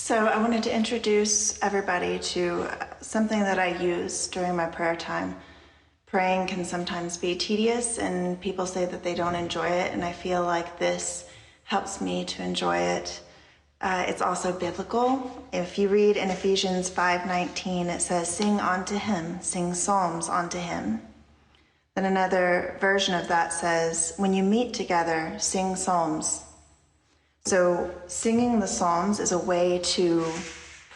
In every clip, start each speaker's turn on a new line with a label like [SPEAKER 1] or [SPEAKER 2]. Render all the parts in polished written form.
[SPEAKER 1] So I wanted to introduce everybody to something that I use during my prayer time. Praying can sometimes be tedious and people say that they don't enjoy it, and I feel like this helps me to enjoy it. It's also biblical. If you read in Ephesians 5:19, it says, "Sing unto him, sing psalms unto him." Then another version of that says, "When you meet together, sing psalms." So singing the psalms is a way to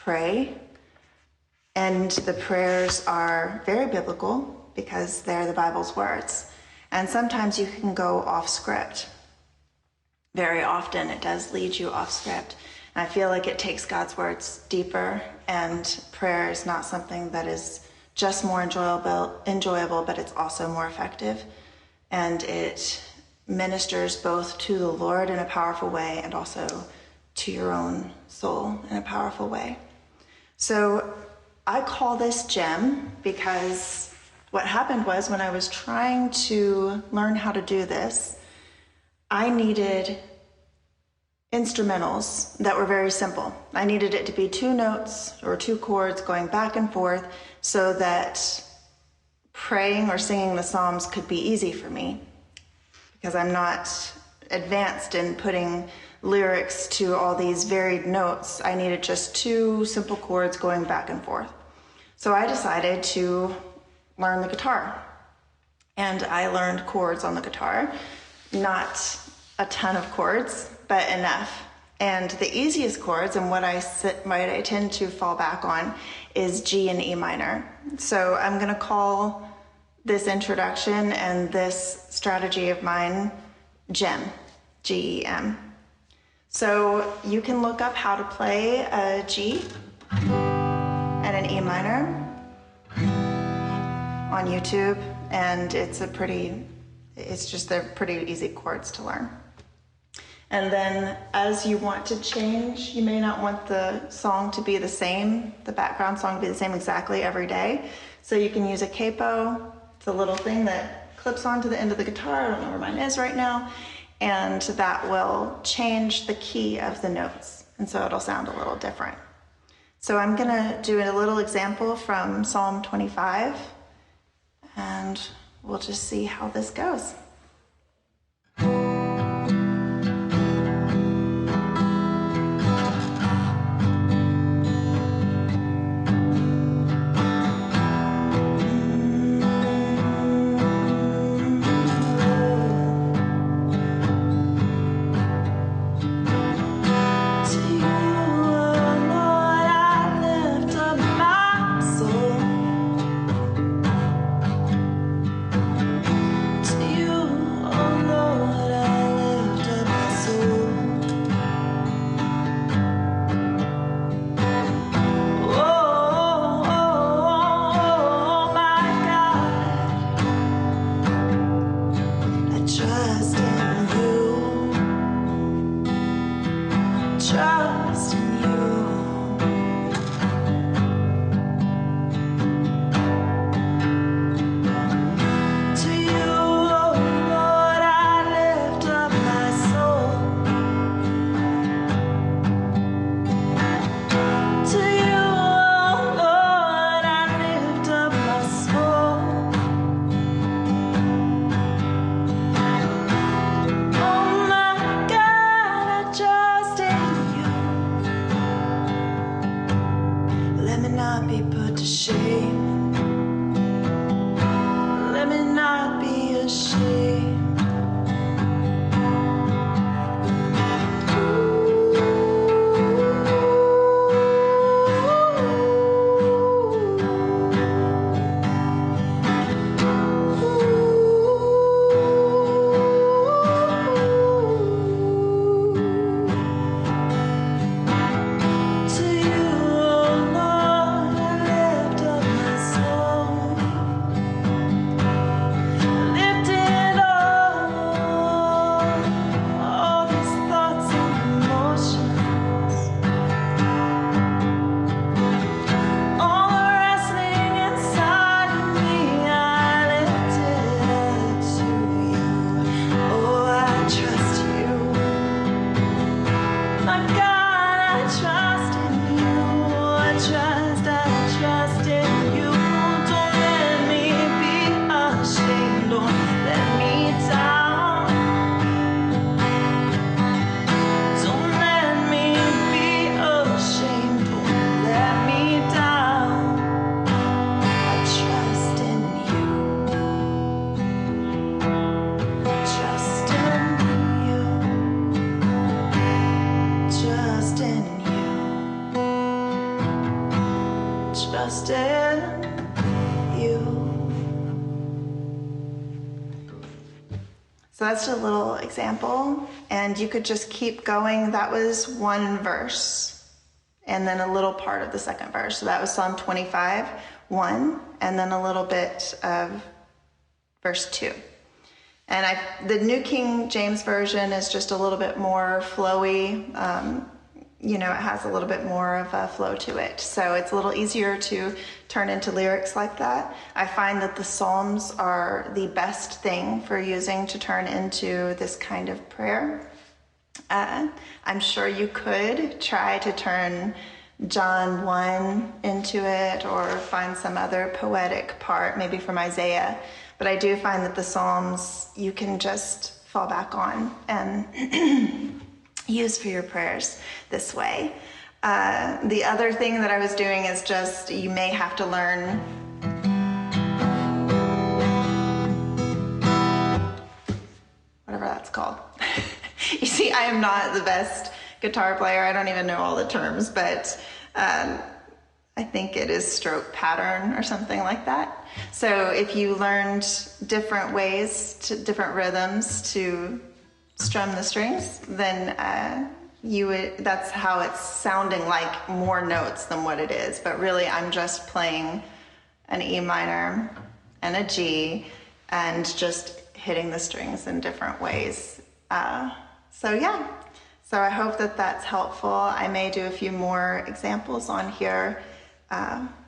[SPEAKER 1] pray, and the prayers are very biblical because they're the Bible's words. And sometimes you can go off script. Very often it does lead you off script. And I feel like it takes God's words deeper, and prayer is not something that is just more enjoyable, but it's also more effective. And it ministers both to the Lord in a powerful way and also to your own soul in a powerful way. So I call this GEM because what happened was when I was trying to learn how to do this, I needed instrumentals that were very simple. I needed it to be 2 notes or 2 chords going back and forth so that praying or singing the Psalms could be easy for me, because I'm not advanced in putting lyrics to all these varied notes. I needed just 2 simple chords going back and forth. So I decided to learn the guitar. And I learned chords on the guitar. Not a ton of chords, but enough. And the easiest chords, and what I tend to fall back on, is G and E minor. So I'm going to call this introduction and this strategy of mine GEM, G-E-M. So you can look up how to play a G and an E minor on YouTube, and they're pretty easy chords to learn. And then as you want to change, you may not want the song to be the same, the background song to be the same exactly every day. So you can use a capo. It's a little thing that clips onto the end of the guitar. I don't know where mine is right now. And that will change the key of the notes. And so it'll sound a little different. So I'm gonna do a little example from Psalm 25, and we'll just see how this goes.
[SPEAKER 2] My God, I trust in you.
[SPEAKER 1] trust in you. So that's just a little example, and you could just keep going. That was one verse, and then a little part of the second verse. So that was Psalm 25, 1, and then a little bit of verse 2. And the New King James Version is just a little bit more flowy. It has a little bit more of a flow to it. So it's a little easier to turn into lyrics like that. I find that the Psalms are the best thing for using to turn into this kind of prayer. I'm sure you could try to turn John 1 into it, or find some other poetic part, maybe from Isaiah. But I do find that the Psalms you can just fall back on and use for your prayers this way. The other thing that I was doing is just, you may have to learn whatever that's called. You see, I am not the best guitar player. I don't even know all the terms, but I think it is stroke pattern or something like that. So if you learned different ways, different rhythms to strum the strings, then that's how it's sounding like more notes than what it is. But really, I'm just playing an E minor and a G and just hitting the strings in different ways. So I hope that that's helpful. I may do a few more examples on here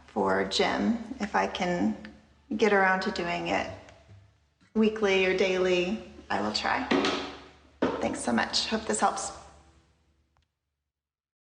[SPEAKER 1] for Jim, if I can get around to doing it weekly or daily. I will try. Thanks so much. Hope this helps.